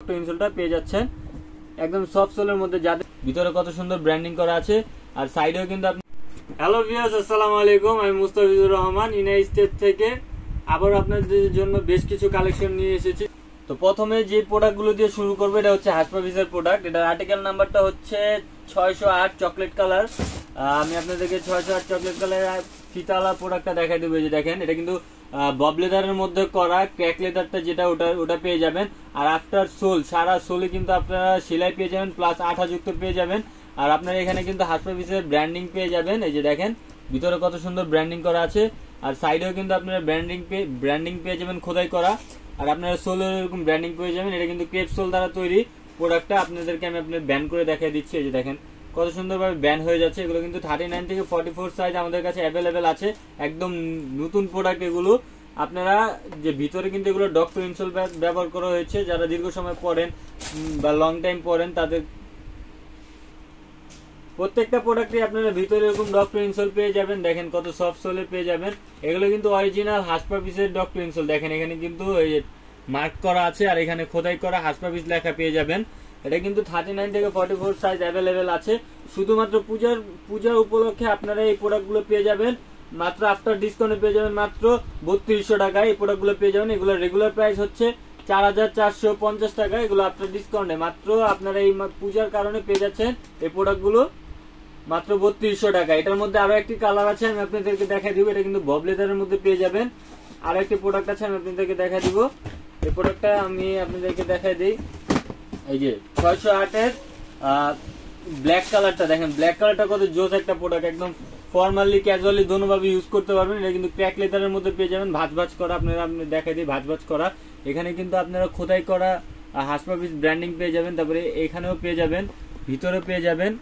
ইনসোলটা পেয়ে যাচ্ছেন একদম সফট সোলের মধ্যে, যাদের ভিতরে কত সুন্দর ব্র্যান্ডিং করা আছে আর সাইডেও কিন্তু আপনি। হ্যালো ভিউয়ার্স, আসসালামু আলাইকুম। আমি মুস্তাফিজুর রহমান ইউনাইটেড স্টেট থেকে আবার আপনাদের জন্য বেশ কিছু কালেকশন নিয়ে এসেছি। তো প্রথমে যে প্রোডাক্টগুলো দিয়ে শুরু করবো, এটা হচ্ছে হাসপাভিসের প্রোডাক্ট। এটার আর্টিকেল নাম্বারটা হচ্ছে 608 চকলেট কালার। আমি আপনাদেরকে 608 চকলেট কালার ফিতালা প্রোডাক্টটা দেখাই দেবো। যে দেখেন, এটা কিন্তু বব লেদারের মধ্যে করা, ক্র্যাক লেদারটা যেটা ওটা পেয়ে যাবেন। আর আফটার সোল, সারা সোলে কিন্তু আপনারা সেলাই পেয়ে যাবেন, প্লাস আঠা যুক্ত পেয়ে যাবেন। আর আপনারা এখানে কিন্তু হাসপাভিসের ব্র্যান্ডিং পেয়ে যাবেন। এই যে দেখেন, ভিতরে কত সুন্দর ব্র্যান্ডিং করা আছে আর সাইডেও কিন্তু আপনারা ব্র্যান্ডিং পেয়ে যাবেন খোদাই করা। আর আপনারা সোলের এরকম ব্র্যান্ডিং পেয়ে যাবেন। এটা কিন্তু ক্রেপ সোল দ্বারা তৈরি প্রোডাক্টটা। আপনাদেরকে আমি আপনার ব্যান করে দেখাই দিচ্ছি। এই যে দেখেন কত সুন্দরভাবে ব্যান হয়ে যাচ্ছে। এগুলো কিন্তু 39 থেকে 44 সাইজ আমাদের কাছে অ্যাভেলেবেল আছে। একদম নতুন প্রোডাক্ট এগুলো। আপনারা যে ভিতরে কিন্তু এগুলো ডক্টর ইনসোল ব্যবহার করা হয়েছে। যারা দীর্ঘ সময় পরেন বা লং টাইম পরেন, তাদের প্রত্যেকটা প্রোডাক্টে আপনারা ভিতরে এরকম ডক্টর ইনসোল পেয়ে যাবেন। দেখেন কত সফট সোলে পেয়ে যাবেন। এগুলো কিন্তু অরিজিনাল হাসপাভিসের ডক্টর ইনসোল। দেখেন এখানে কিন্তু এই মার্ক করা আছে আর এখানে খোদাই করা হাসপাভিস লেখা পেয়ে যাবেন। এটা কিন্তু 39 থেকে 44 সাইজ অ্যাভেলেবেল আছে। শুধুমাত্র পূজার উপলক্ষে আপনারা এই প্রোডাক্টগুলো পেয়ে যাবেন মাত্র আফটার ডিসকাউন্টে পেয়ে যাবেন মাত্র 3200 টাকায় এই প্রোডাক্টগুলো পেয়ে যাবেন। এগুলো রেগুলার প্রাইস হচ্ছে 4450 টাকা। এগুলো আফটার ডিসকাউন্টে মাত্র আপনারা এই পূজার কারণে পেয়ে যাচ্ছেন এই প্রোডাক্টগুলো মাত্র 3200 টাকা। এটার মধ্যে আরো একটি কালার আছে, আমি আপনাদেরকে দেখা দিব। এটা কিন্তু বব লেদারের মধ্যে পেয়ে যাবেন। আরো একটি প্রোডাক্ট আছে, আমি আপনাদেরকে দেখা দিব। এই প্রোডাক্টটা আমি আপনাদেরকে দেখাই দিই। এই যে 608 এর ব্ল্যাক কালারটা দেখেন, ব্ল্যাক কালারটা কত জোস একটা প্রোডাক্ট। একদম ফর্মালি ক্যাজুয়ালি দোনোভাবে ইউজ করতে পারবেন। এটা কিন্তু ক্র্যাক লেদারের মধ্যে পেয়ে যাবেন, ভাঁজ করা। আপনারা দেখাই দিই ভাঁজ করা। এখানে কিন্তু আপনারা খোদাই করা হাসপাভিস ব্র্যান্ডিং পেয়ে যাবেন। তারপরে এখানেও পেয়ে যাবেন, ভিতরে পেয়ে যাবেন।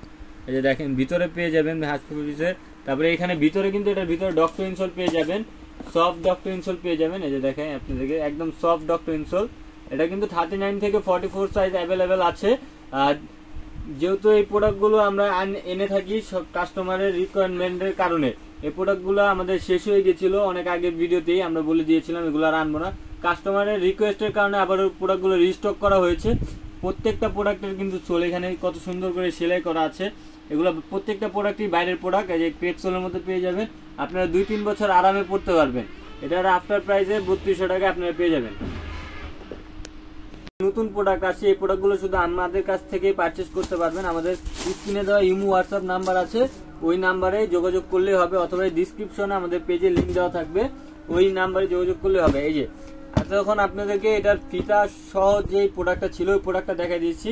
এই যে দেখেন ভিতরে পেয়ে যাবেন হাসপাভিসের। তারপরে এখানে ভিতরে কিন্তু এটার ভিতরে ডক্টর ইনসোল পেয়ে যাবেন, সফট ডক্টর ইনসোল পেয়ে যাবেন। এই যে দেখেন আপনাদেরকে একদম সফট ডক্টর ইনসোল। এটা কিন্তু 39 থেকে 44 সাইজ অ্যাভেলেবেল আছে। আর যেহেতু এই প্রোডাক্টগুলো আমরা এনে থাকি সব কাস্টমারের রিকোয়ারমেন্টের কারণে, এই প্রোডাক্টগুলো আমাদের শেষ হয়ে গেছিল অনেক আগের ভিডিওতেই আমরা বলে দিয়েছিলাম এগুলো আর আনবো না। কাস্টমারের রিকোয়েস্টের কারণে আবার প্রোডাক্টগুলো রিস্টক করা হয়েছে। প্রত্যেকটা প্রোডাক্টের কিন্তু সোল এখানে কত সুন্দর করে সেলাই করা আছে। এগুলো প্রত্যেকটা প্রোডাক্টই বাইরের প্রোডাক্ট। এই যে ক্রেপ সোলের মধ্যে পেয়ে যাবেন। আপনারা 2-3 বছর আরামে পড়তে পারবেন। এটার আফটার প্রাইসে 3200 টাকা আপনারা পেয়ে যাবেন। নতুন প্রোডাক্ট আছে, এই প্রোডাক্টগুলো শুধু আমাদের কাছ থেকে পারচেজ করতে পারবেন। আমাদের স্ক্রিনে দেওয়া ইমো হোয়াটসঅ্যাপ নাম্বার আছে, ওই নাম্বারে যোগাযোগ করলে হবে, অথবা ডিসক্রিপশনে আমাদের পেজে লিংক দেওয়া থাকবে, ওই নাম্বারে যোগাযোগ করলে হবে। এই যে তখন আপনাদেরকে এটার ফিতা সহ যে প্রোডাক্টটা ছিল ওই প্রোডাক্টটা দেখাই দিয়েছি।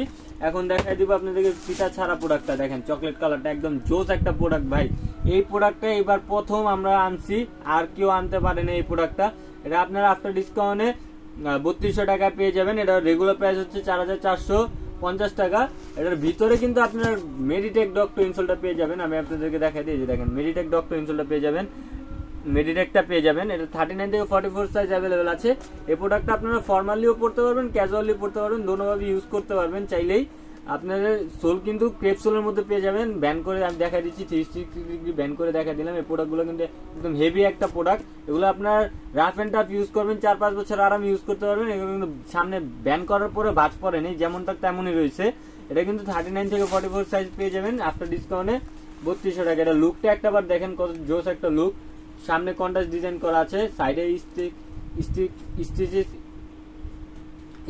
এখন দেখাই দিব আপনাদেরকে ফিতা ছাড়া প্রোডাক্টটা। দেখেন চকলেট কালারটা একদম জোস একটা প্রোডাক্ট ভাই। এই প্রোডাক্টটা এবার প্রথম আমরা আনছি, আর কেউ আনতে পারে না এই প্রোডাক্টটা। এটা আপনারা আফটার ডিসকাউন্টে 3200 টাকা পেয়ে যাবেন। এটা রেগুলার প্রাইস হচ্ছে 4450 টাকা। এটার ভিতরে কিন্তু আপনার মেডিটেক ডক্টর ইনসোলটা পেয়ে যাবেন। আমি আপনাদেরকে দেখাই দিই। যে দেখেন মেডিটেক ডক্টর ইনসোলটা পেয়ে যাবেন, মেডিটেকটা পেয়ে যাবেন। এটা 39 থেকে 44 সাইজ অ্যাভেলেবেল আছে। এই প্রোডাক্টটা আপনারা ফর্মালিও পড়তে পারবেন, ক্যাজুয়ালি পড়তে পারবেন, দোনোভাবে ইউজ করতে পারবেন চাইলেই। আপনাদের সোল কিন্তু ক্রেপ সোলের মধ্যে পেয়ে যাবেন। ব্যান করে আমি দেখা দিচ্ছি, 360 ডিগ্রি ব্যান করে দেখা দিলাম। এই প্রোডাক্টগুলো কিন্তু একদম হেভি একটা প্রোডাক্ট। এগুলো আপনার রাফ এন্ড টাফ ইউজ করবেন, 4-5 বছর আরাম ইউজ করতে পারবেন। এগুলো কিন্তু সামনে ব্যান করার পরে ভাঁজ পড়েনি, যেমনটা তেমনই রয়েছে। এটা কিন্তু 39 থেকে 44 সাইজ পেয়ে যাবেন আফটার ডিসকাউন্টে 3200 টাকা। এটা লুকটা একটা বার দেখেন, কত জোস একটা লুক। সামনে কন্ট্রাস্ট ডিজাইন করা আছে, সাইডে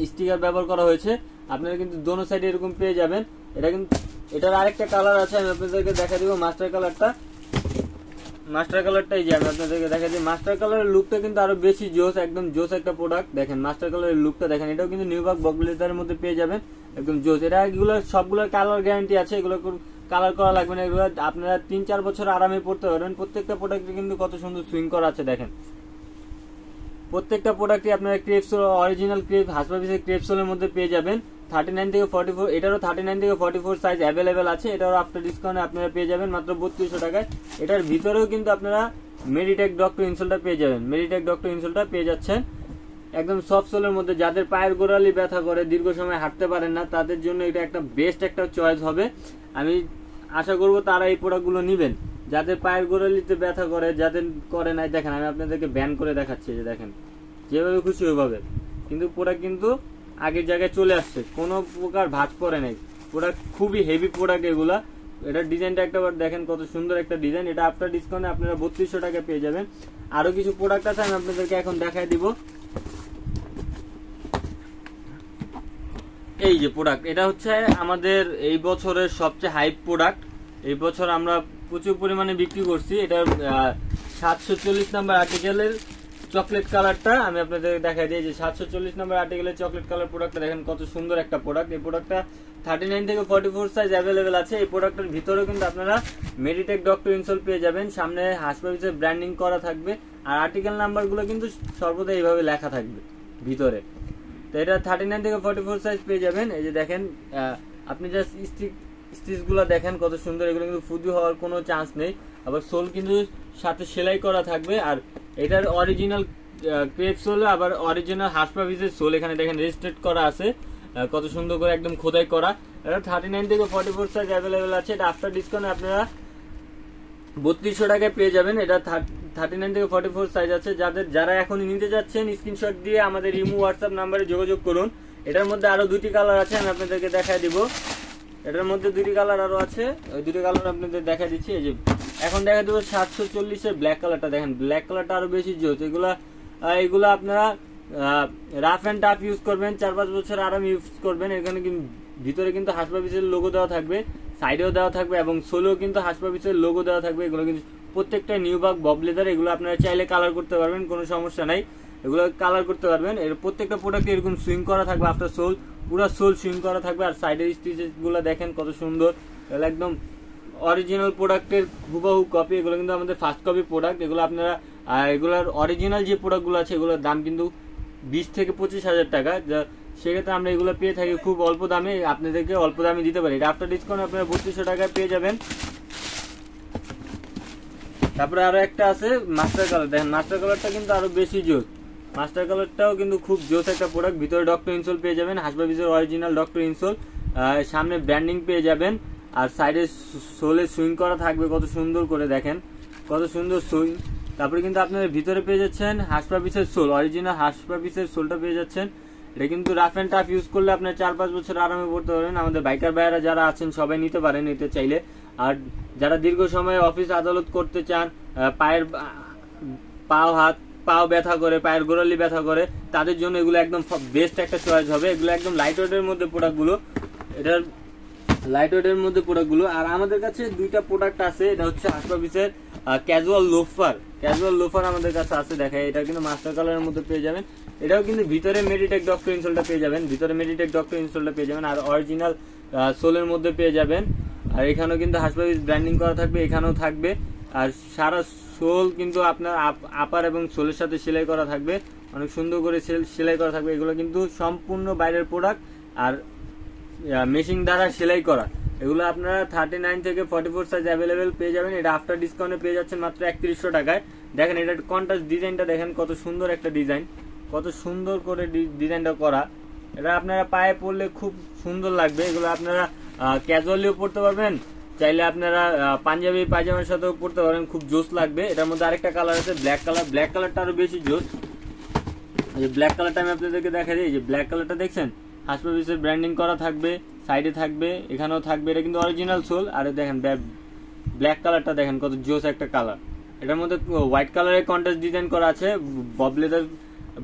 স্টিকার ব্যবহার করা হয়েছে। আপনারা কিন্তু দোনো সাইডে এরকম পেয়ে যাবেন। এটা কিন্তু এটার আরেকটা কালার আছে, আমি আপনাদেরকে দেখা দিব মাস্টার কালারটা। এই যে আমি আপনাদেরকে দেখা দিই। মাস্টার কালারের লুকটা কিন্তু আরো বেশি জোস, একদম জোস একটা প্রোডাক্ট। দেখেন মাস্টার কালারের লুকটা দেখেন। এটাও কিন্তু নিউবার্ক বব লেদারের মধ্যে পেয়ে যাবেন, একদম জোস। এটা এগুলো সবগুলোর কালার গ্যারান্টি আছে, এগুলো কালার করা লাগবে না। এগুলো আপনারা 3-4 বছর আরামে পড়তে পারবেন। প্রত্যেকটা প্রোডাক্টে কিন্তু কত সুন্দর সুইং করা আছে দেখেন। প্রত্যেকটা প্রোডাক্টই আপনারা ক্রেপ সোল, অরিজিনাল ক্রেপ হাসপাভিসের ক্রেপ সোলের মধ্যে পেয়ে যাবেন। 39 থেকে 44, এটারও 39 থেকে 44 সাইজ অ্যাভেলেবেল আছে। এটারও আফটার ডিসকাউন্টে আপনারা পেয়ে যাবেন মাত্র 3200 টাকায়। এটার ভিতরেও কিন্তু আপনারা মেডিটেক ডক্টর ইনসোলটা পেয়ে যাবেন। মেডিটেক ডক্টর ইনসোলটা পেয়ে যাচ্ছেন একদম সফট সোলের মধ্যে। যাদের পায়ের গোড়ালি ব্যথা করে, দীর্ঘ সময় হাঁটতে পারেন না, তাদের জন্য এটা একটা বেস্ট একটা চয়েস হবে। আমি আশা করব তারা এই প্রোডাক্টগুলো নেবেন। যাদের পায়ের গোড়ালিতে ব্যথা করে, যাদের করে নাই, দেখেন আমি আপনাদেরকে ব্যান করে দেখাচ্ছি। যে দেখেন যেভাবে খুশি ওইভাবে, কিন্তু প্রোডাক্ট কিন্তু আগের জায়গায় চলে আসছে, কোনো প্রকার ভাঁজ পড়ে নাই। প্রোডাক্ট খুবই হেভি প্রোডাক্ট এগুলা। এটার ডিজাইনটা একটাবার দেখেন, কত সুন্দর একটা ডিজাইন। এটা আফটার ডিসকাউন্টে আপনারা 3200 টাকা পেয়ে যাবেন। আরো কিছু প্রোডাক্ট আছে, আমি আপনাদেরকে এখন দেখাই দিব। এই যে প্রোডাক্ট, এটা হচ্ছে আমাদের এই বছরের সবচেয়ে হাইপ প্রোডাক্ট। এই বছর আমরা প্রচুর পরিমাণে বিক্রি করছি। এটা 740 নাম্বার আর্টিকেলের চকলেট কালারটা আমি আপনাদের দেখাই দিই। যে 740 নাম্বার আর্টিকেলের চকলেট কালার প্রোডাক্টটা দেখেন কত সুন্দর একটা প্রোডাক্ট। এই প্রোডাক্টটা 39 থেকে 44 সাইজ অ্যাভেলেবেল আছে। এই প্রোডাক্টের ভিতরেও কিন্তু আপনারা মেডিটেক ডক্টর ইনসোল পেয়ে যাবেন। সামনে হাসপাতালের ব্র্যান্ডিং করা থাকবে, আর আর্টিকেল নাম্বারগুলো কিন্তু সর্বদা এইভাবে লেখা থাকবে ভিতরে। তো এটা 39 থেকে 44 সাইজ পেয়ে যাবেন। এই যে দেখেন, আপনি জাস্ট স্টিচ গুলো দেখেন কত সুন্দর। এগুলো কিন্তু ফুদি হওয়ার কোনো চান্স নেই। আবার সোল কিন্তু সাথে সেলাই করা থাকবে, আর এটার অরিজিনাল ক্রেপ সোল, আবার অরিজিনাল হাসপাভিসের সোল এখানে দেখেন রেজিস্ট্রেট করা আছে, কত সুন্দর করে একদম খোদাই করা। এটা 39 থেকে 44 সাইজ অ্যাভেলেবেল আছে। এটা আফটার ডিসকাউন্ট আপনারা 3200 টাকায় পেয়ে যাবেন। এটা 39 থেকে 44 সাইজ আছে। যারা এখন নিতে যাচ্ছেন স্ক্রিনশট দিয়ে আমাদের ইমো হোয়াটসঅ্যাপ নাম্বারে যোগাযোগ করুন। এটার মধ্যে আরো দুটি কালার আছে, আমি আপনাদেরকে দেখাই দিব। এটার মধ্যে দুটি কালার আরো আছে, ওই দুটি কালার আপনাদের দেখা দিচ্ছি। এই যে এখন দেখা দেবো 740 এর ব্ল্যাক কালারটা দেখেন, ব্ল্যাক কালারটা আরো বেশি জোস। এগুলা আপনারা রাফ এন্ড টাফ ইউজ করবেন, 4-5 বছর আরাম ইউজ করবেন। এখানে কিন্তু ভিতরে কিন্তু হাসপাবিসের লোগো দেওয়া থাকবে, সাইডেও দেওয়া থাকবে, এবং সোলেও কিন্তু হাসপাবিসের লোগো দেওয়া থাকবে। এগুলো কিন্তু প্রত্যেকটা নিউবাক বব লেদার। এগুলো আপনারা চাইলে কালার করতে পারবেন, কোনো সমস্যা নাই, এগুলো কালার করতে পারবেন। এর প্রত্যেকটা প্রোডাক্টে এরকম সুইং করা থাকবে, আফটার সোল পুরো সোল সুইং করা থাকবে। আর সাইডের স্টিচেস গুলো দেখেন কত সুন্দর, এগুলো একদম অরিজিনাল প্রোডাক্টের হুবহু কপি। এগুলো কিন্তু আমাদের ফার্স্ট কপি প্রোডাক্ট। এগুলো আপনারা এগুলোর অরিজিনাল যে প্রোডাক্টগুলো আছে এগুলোর দাম কিন্তু 20 থেকে 25,000 টাকা। সেক্ষেত্রে আমরা এগুলো পেয়ে থাকি খুব অল্প দামে, আপনাদেরকে অল্প দামে দিতে পারি। এটা আফটার ডিসকাউন্ট আপনারা 3200 টাকায় পেয়ে যাবেন। তারপরে আরো একটা আছে মাস্টার কালার, দেখেন মাস্টার কালারটা কিন্তু আরো বেশি জোস। মাস্টার কালারটাও কিন্তু খুব জোস একটা প্রোডাক্ট। ভিতরে ডক্টর ইনসোল পেয়ে যাবেন, হাসপাবিসের অরিজিনাল ডক্টর ইনসোল, সামনে ব্র্যান্ডিং পেয়ে যাবেন, আর সাইডে সোলে সুইং করা থাকবে কত সুন্দর করে, দেখেন কত সুন্দর সুইং। তারপরে কিন্তু আপনার ভিতরে পেয়ে যাচ্ছেন হাসপাবিসের সোল, অরিজিনাল হাসপাবিসের সোলটা পেয়ে যাচ্ছেন। এটা কিন্তু রাফ এন্ড টাফ ইউজ করলে আপনার 4-5 বছর আরামে পড়তে পারবেন। আমাদের বাইকার ভাইয়েরা যারা আছেন সবাই নিতে পারেন নিতে চাইলে। আর যারা দীর্ঘ সময় অফিস আদালত করতে চান, পাও ব্যথা করে, পায়ের গোড়ালি ব্যথা করে, তাদের জন্য এগুলো একদম বেস্ট একটা চয়েস হবে। এগুলো একদম লাইট ওয়েটের মধ্যে প্রোডাক্টগুলো, এটার লাইট ওয়েটের মধ্যে প্রোডাক্টগুলো। আর আমাদের কাছে দুইটা প্রোডাক্ট আছে, এটা হচ্ছে হাসপাবিসের ক্যাজুয়াল লোফার আমাদের কাছে আছে, দেখায়। এটা কিন্তু মাস্টার কালারের মধ্যে পেয়ে যাবেন। এটাও কিন্তু ভিতরে মেডিটেক ডক্টর ইনসোলটা পেয়ে যাবেন, আর অরিজিনাল সোলের মধ্যে পেয়ে যাবেন। আর এখানেও কিন্তু হাসপাবিস ব্র্যান্ডিং করা থাকবে, এখানেও থাকবে। আর সারা সোল কিন্তু আপনার আপার এবং সোলের সাথে সেলাই করা থাকবে, অনেক সুন্দর করে সেলাই করা থাকবে। এগুলো কিন্তু সম্পূর্ণ বাইরের প্রোডাক্ট আর মেশিন দ্বারা সেলাই করা। এগুলো আপনারা 39 থেকে 44 সাইজ অ্যাভেলেবেল পেয়ে যাবেন। এটা আফটার ডিসকাউন্টে পেয়ে যাচ্ছেন মাত্র 3100 টাকায়। দেখেন এটার কন্ট্রাস্ট ডিজাইনটা দেখেন কত সুন্দর একটা ডিজাইন, কত সুন্দর করে ডিজাইনটা করা। এটা আপনারা পায়ে পরলে খুব সুন্দর লাগবে। এগুলো আপনারা ক্যাজুয়ালিও পরতে পারবেন, চাইলে আপনারা পাঞ্জাবি পায়জামার সাথেও পরতে পারেন, খুব জোস লাগবে। এটার মধ্যে আরেকটা কালার আছে ব্ল্যাক কালারটা আরো বেশি জোস। এই ব্ল্যাক কালারটা আমি আপনাদেরকে দেখাই দিই। যে ব্ল্যাক কালারটা দেখছেন, হাসপাবিসের ব্র্যান্ডিং করা থাকবে, সাইডে থাকবে, এখানেও থাকবে। এটা কিন্তু অরিজিনাল সোল। আর দেখেন ব্ল্যাক কালারটা দেখেন কত জোস একটা কালার। এটার মধ্যে হোয়াইট কালারের কন্ট্রাস্ট ডিজাইন করা আছে,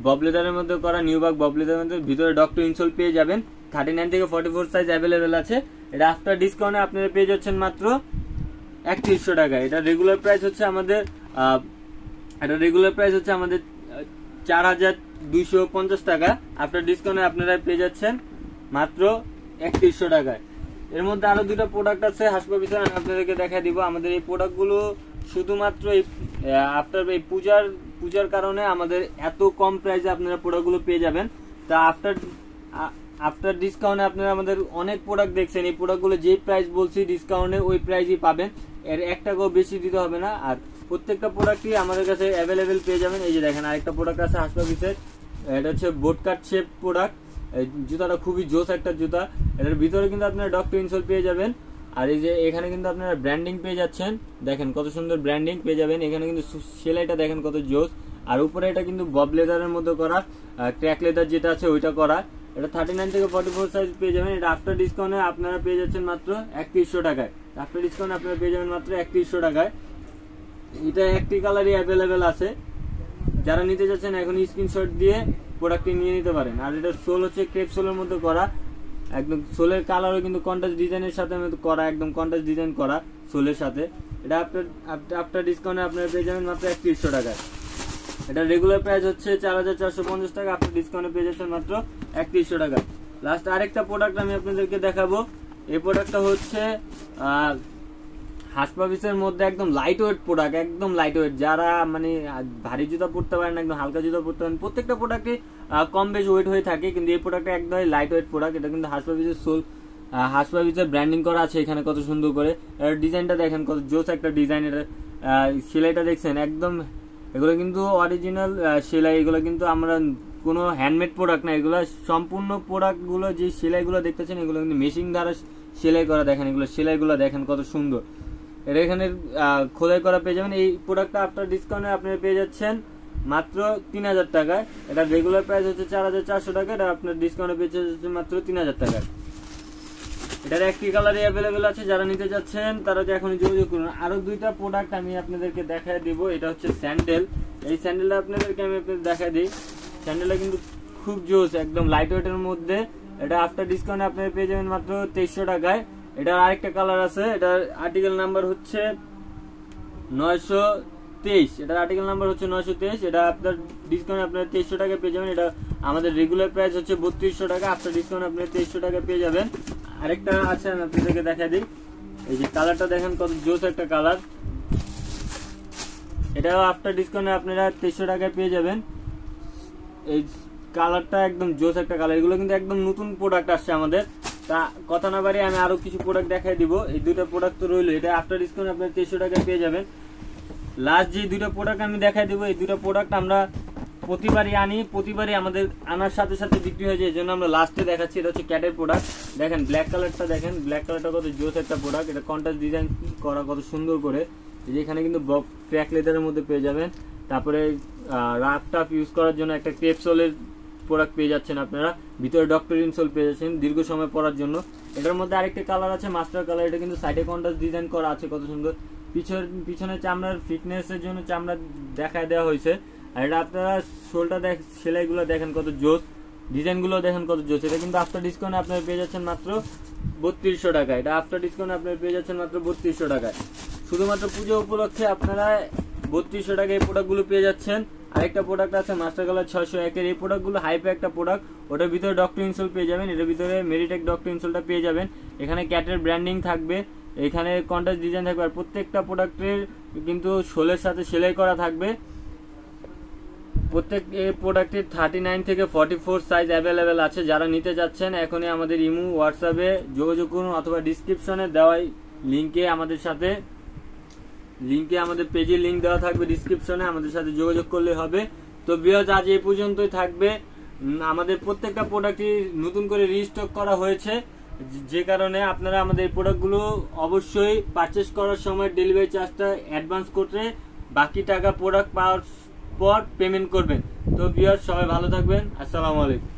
বব লেদারের মধ্যে করা, নিউবাক বব লেদারের মধ্যে। ভিতরে ডক্টর ইনসোল পেয়ে যাবেন। 39 থেকে 44 সাইজ অ্যাভেলেবেল আছে। এটা আফটার ডিসকাউন্টে আপনারা পেয়ে যাচ্ছেন মাত্র 3100 টাকা। এটা রেগুলার প্রাইস হচ্ছে আমাদের 4250 টাকা। আফটার ডিসকাউন্টে আপনারা পেয়ে যাচ্ছেন মাত্র 3100 টাকায়। এর মধ্যে আরো দুটো প্রোডাক্ট আছে হাসপাবিসের, আমি আপনাদেরকে দেখাই দিব। আমাদের এই প্রোডাক্টগুলো শুধুমাত্র আফটার এই পূজার কারণে আমাদের এত কম প্রাইসে আপনারা প্রোডাক্টগুলো পেয়ে যাবেন। তা আফটার ডিসকাউন্টে আপনারা আমাদের অনেক প্রোডাক্ট দেখছেন, এই প্রোডাক্টগুলো যে প্রাইস বলছি ডিসকাউন্টে ওই প্রাইসই পাবেন, এর 1 টাকাও বেশি দিতে হবে না। আর প্রত্যেকটা প্রোডাক্টই আমাদের কাছে অ্যাভেলেবেল পেয়ে যাবেন। এই যে দেখেন আরেকটা প্রোডাক্ট আছে হাসপাবিসের, এটা হচ্ছে বোটকাট শেপ প্রোডাক্ট। জুতাটা খুবই জোস একটা জুতা। এটার ভিতরে কিন্তু আপনারা ডক্টর ইনসোল পেয়ে যাবেন। আর এই যে এখানে কিন্তু আপনারা ব্র্যান্ডিং পেয়ে যাচ্ছেন, দেখেন কত সুন্দর ব্র্যান্ডিং পেয়ে যাবেন। এখানে কিন্তু সেলাইটা দেখেন কত জোস। আর উপরে এটা কিন্তু বব লেদারের মধ্যে করা, ক্র্যাক লেদার যেটা আছে ওইটা করা। এটা 39 থেকে 44 সাইজ পেয়ে যাবেন। এটা আফটার ডিসকাউন্টে আপনারা পেয়ে যাচ্ছেন মাত্র 3100 টাকায়। আফটার ডিসকাউন্ট আপনারা পেয়ে যাবেন মাত্র 3100 টাকায়। এটা একটি কালারই অ্যাভেলেবেল আছে, যারা নিতে যাচ্ছেন এখন স্ক্রিনশট দিয়ে প্রোডাক্টটি নিয়ে নিতে পারেন। আর এটা সোল হচ্ছে ক্রেপ সোলের মধ্যে করা, একদম সোলের কালারও কিন্তু কন্ট্রাস্ট ডিজাইনের সাথে করা, একদম কন্ট্রাস্ট ডিজাইন করা সোলের সাথে। এটা আফটার ডিসকাউন্টে আপনারা পেয়ে যাবেন মাত্র 3100 টাকায়। এটা রেগুলার প্রাইস হচ্ছে 4450 টাকা, আফটার ডিসকাউন্টে পেয়ে যাচ্ছেন মাত্র 3100 টাকা। লাস্ট আরেকটা প্রোডাক্ট আমি আপনাদেরকে দেখাবো। এই প্রোডাক্টটা হচ্ছে হাসপাবিসের মধ্যে একদম লাইট ওয়েট প্রোডাক্ট, একদম লাইট ওয়েট। যারা মানে ভারী জুতা পরতে পারেন, একদম হালকা জুতা পরতে পারেন, প্রত্যেকটা প্রোডাক্টই কম বেশ ওয়েট হয়ে থাকে, কিন্তু এই প্রোডাক্টটা একদমই লাইট ওয়েট প্রোডাক্ট। এটা কিন্তু হাসপাবিসের সোল, হাসপাবিসের ব্র্যান্ডিং করা আছে এখানে কত সুন্দর করে। এর ডিজাইনটা দেখেন কত জোস একটা ডিজাইন। এটা সেলাইটা দেখছেন একদম, এগুলো কিন্তু অরিজিনাল সেলাই, এগুলো কিন্তু আমরা কোনো হ্যান্ডমেড প্রোডাক্ট না, এগুলো সম্পূর্ণ প্রোডাক্টগুলো যে সেলাইগুলো দেখতেছেন এগুলো কিন্তু মেশিন দ্বারা সেলাই করা। দেখেন এগুলো সেলাইগুলো দেখেন কত সুন্দর। এটা এখানে খোদাই করা পেয়ে যাবেন। এই প্রোডাক্টটা আফটার ডিসকাউন্টে আপনারা পেয়ে যাচ্ছেন মাত্র 3000 টাকায়। এটা রেগুলার প্রাইস হচ্ছে 4400 টাকা, এটা আপনার ডিসকাউন্টে পেয়ে যাচ্ছেন মাত্র 3000 টাকায়। এটার একটি কালারই অ্যাভেলেবেল আছে, যারা নিতে যাচ্ছেন তারা তো এখনই যোগাযোগ করুন। আরো দুইটা প্রোডাক্ট আমি আপনাদেরকে দেখায় দিব। এটা হচ্ছে স্যান্ডেল। এই স্যান্ডেলটা আপনাদেরকে আমি দেখায় দিই। স্যান্ডেলটা কিন্তু খুব জোস, একদম লাইট ওয়েটের মধ্যে। এটা আফটার ডিসকাউন্টে আপনারা পেয়ে যাবেন মাত্র 2300 টাকায়। এটার আরেকটা কালার আছে, এটার আর্টিকেল নাম্বার হচ্ছে 923। এটার আর্টিকেল নাম্বার হচ্ছে 923। এটা আপনার ডিসকাউন্ট আপনারা 2300 টাকা পেয়ে যাবেন। এটা আমাদের রেগুলার প্রাইস হচ্ছে 3200 টাকা, আফটার ডিসকাউন্ট আপনারা 2300 টাকা পেয়ে যাবেন। আরেকটা আছে আমি আপনাদেরকে দেখা দিই। এই যে কালারটা দেখেন কত জোস একটা কালার। এটাও আফটার ডিসকাউন্টে আপনারা 2300 টাকায় পেয়ে যাবেন। এই কালারটা একদম জোস একটা কালার। এগুলো কিন্তু একদম নতুন প্রোডাক্ট আসছে আমাদের। তা কথা না বাড়িয়ে আমি আরো কিছু প্রোডাক্ট দেখাই দিব। এই দুটো প্রোডাক্ট তো রইলো, এটা আফটার ডিসকাউন্ট আপনারা 2300 টাকায় পেয়ে যাবেন। লাস্ট যে দুটো প্রোডাক্ট আমি দেখাই দিব, এই দুটো প্রোডাক্ট আমরা প্রতিবারই আনি, প্রতিবারই আমাদের আনার সাথে সাথে বিক্রি হয়ে যায়, এই জন্য আমরা লাস্টে দেখাচ্ছি। এটা হচ্ছে ক্যাটের প্রোডাক্ট। দেখেন ব্ল্যাক কালারটা, দেখেন ব্ল্যাক কালারটা কত জোস একটা প্রোডাক্ট। এটা কন্ট্রাস্ট ডিজাইন করা কত সুন্দর করে। এই যে এখানে কিন্তু ক্র্যাক লেদারের মধ্যে পেয়ে যাবেন। তারপরে রাফ টাফ ইউজ করার জন্য একটা ক্রেপ সোলের প্রোডাক্ট পেয়ে যাচ্ছেন আপনারা। ভিতরে ডক্টর ইনসোল পেয়ে যাচ্ছেন দীর্ঘ সময় পরার জন্য। এটার মধ্যে আরেকটা কালার আছে মাস্টার কালার। এটা কিন্তু সাইডে কন্ট্রাস্ট ডিজাইন করা আছে কত সুন্দর। পিছনে চামড়ার ফিটনেসের জন্য চামড়া দেখায় দেওয়া হয়েছে। আর এটা আপনারা সোলটা সেলাইগুলো দেখেন কত জোস, ডিজাইনগুলো দেখেন কত জোস। এটা কিন্তু আফটার ডিসকাউন্ট আপনারা পেয়ে যাচ্ছেন মাত্র 3200 টাকা। এটা আফটার ডিসকাউন্ট আপনারা পেয়ে যাচ্ছেন মাত্র 3200 টাকায়। শুধুমাত্র পুজো উপলক্ষে আপনারা 3200 টাকায় এই প্রোডাক্টগুলো পেয়ে যাচ্ছেন। আরেকটা প্রোডাক্ট আছে মাস্টার কালার 601 এর। এই প্রোডাক্টগুলো হাইপে একটা প্রোডাক্ট, ওটার ভিতরে ডক্টর ইনসোল পেয়ে যাবেন। এটার ভিতরে মেরিটেক ডক্টর ইনসোলটা পেয়ে যাবেন। এখানে ক্যাটের ব্র্যান্ডিং থাকবে, এখানে কন্ট্রাস্ট ডিজাইন থাকবে। আর প্রত্যেকটা প্রোডাক্টের কিন্তু সোলের সাথে সেলাই করা থাকবে। প্রত্যেক এই প্রোডাক্টের 39 থেকে 44 সাইজ অ্যাভেলেবেল আছে। যারা নিতে যাচ্ছেন এখনই আমাদের ইমো হোয়াটসঅ্যাপে যোগাযোগ করুন, অথবা ডিসক্রিপশনে দেওয়া লিঙ্কে আমাদের পেজের লিঙ্ক দেওয়া থাকবে ডিসক্রিপশনে, আমাদের সাথে যোগাযোগ করলে হবে। তো ভিউয়ার্স আজ এই পর্যন্তই থাকবে। আমাদের প্রত্যেকটা প্রোডাক্টই নতুন করে রিস্টক করা হয়েছে, যে কারণে আপনারা আমাদের এই প্রোডাক্টগুলো অবশ্যই পারচেস করার সময় ডেলিভারি চার্জটা অ্যাডভান্স করতে, বাকি টাকা প্রোডাক্ট পাওয়ার পর পেমেন্ট করবেন। তো ভিউয়ার্স সবাই ভালো থাকবেন। আসসালামু আলাইকুম।